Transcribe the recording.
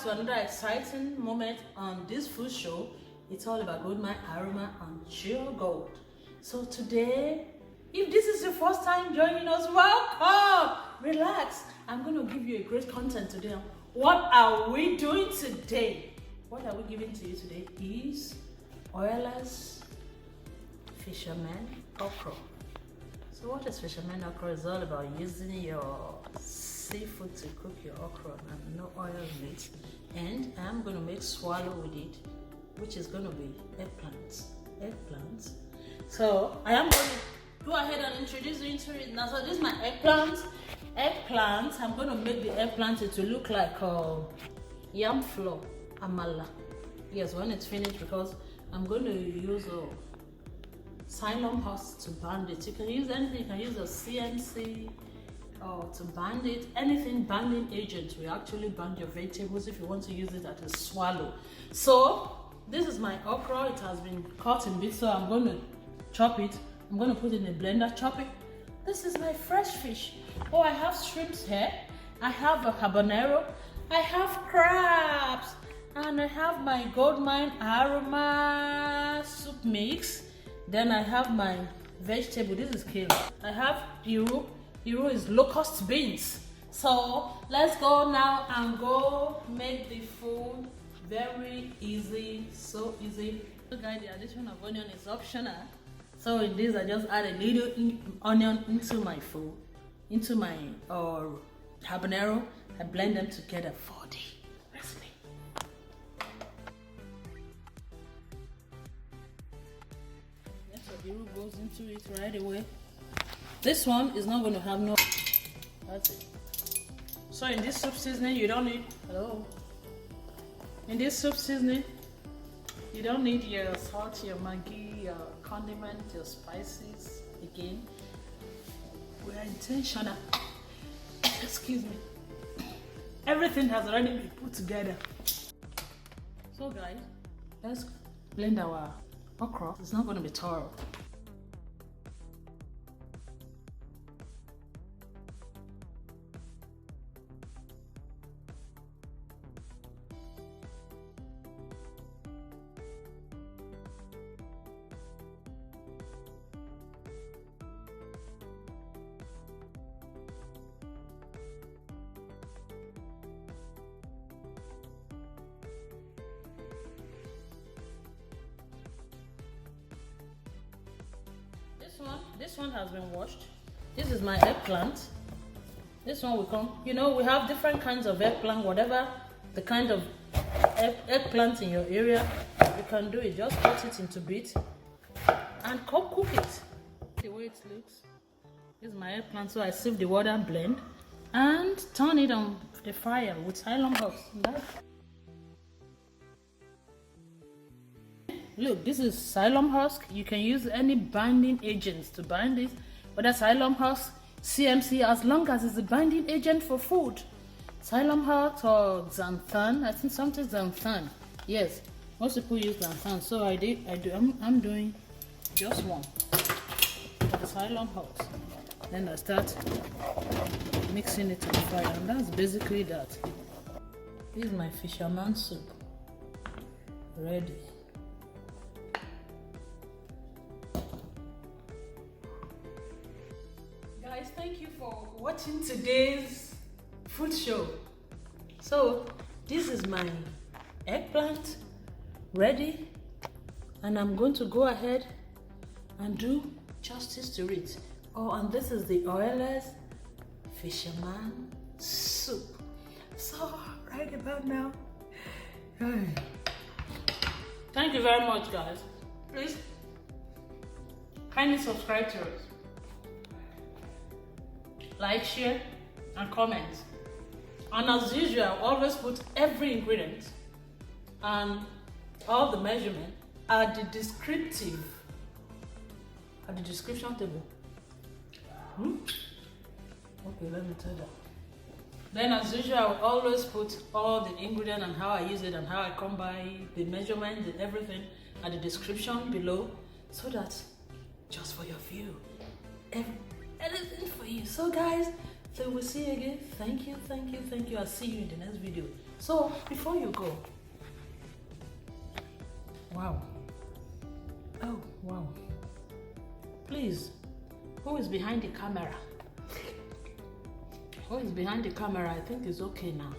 to another exciting moment on this food show. It's all about Goldmine, Aroma, and Pure Gold. So today, if this is your first time joining us, welcome! Relax. I'm going to give you a great content today. What are we doing today? What are we giving to you today is oilless fisherman okra. So what is fisherman okra? It's all about using your seafood to cook your okra and no oil in it. And I'm going to make swallow with it, which is going to be eggplants. So I am going to go ahead and introduce you into it now. So this is my eggplant. I'm going to make the eggplant to look like yam flour, amala. Yes, when it's finished, because I'm going to use Psyllium Husks to band it. You can use anything. You can use a CNC or to band it. Anything banding agent will actually band your vegetables if you want to use it as a swallow. So this is my okra. It has been cut in bits, so I'm going to chop it. I'm going to put it in a blender, chop it. This is my fresh fish. Oh, I have shrimps here. I have a habanero. I have crabs. And I have my Goldmine Aroma soup mix. Then I have my vegetable. This is Kale. I have Euro. Euro is Locust Beans. So let's go now and go make the food very easy. So easy. So guys, the addition of onion is optional. So in this, I just add a little onion into my food, into my habanero. I blend them together for the recipe. Yes, the root goes into it right away. This one is not going to have no. That's it. So in this soup seasoning, you don't need. Hello. In this soup seasoning, you don't need your salt, your Maggi, your condiment, your spices. Again, we are intentional. Excuse me. Everything has already been put together. So guys, let's blend our okra. It's not going to be thorough. This one has been washed. This is my eggplant. This one will come. You know, we have different kinds of eggplant. Whatever the kind of eggplant in your area, you can do it. Just cut it into bits and cook it. The way it looks. This is my eggplant. So I sieve the water and blend and turn it on the fire with Psyllium Husks. Look, this is Psyllium Husk. You can use any binding agents to bind it, whether Psyllium Husk, CMC, as long as it's a binding agent for food. Psyllium Husk or xanthan. I think something xanthan. Yes, most people use xanthan. So I'm doing just one for the Psyllium Husk. Then I start mixing it on fire, and that's basically that. This is my fisherman soup. Ready. Guys, thank you for watching today's food show. So this is my eggplant ready, and I'm going to go ahead and do justice to it. Oh, and this is the oilless fisherman soup. So right about now, thank you very much, guys. Please kindly subscribe to us. Like, share, and comment. And as usual, I always put every ingredient and all the measurement at the description table. Okay, let me tell that. Then as usual, I will always put all the ingredient and how I use it and how I come by the measurement and everything at the description below, so that just for your view, anything for you. So guys, So we'll see you again. Thank you, thank you, thank you. I'll see you in the next video. So before you go, wow. Oh, wow. Please, who is behind the camera? Who is behind the camera? I think it's okay now.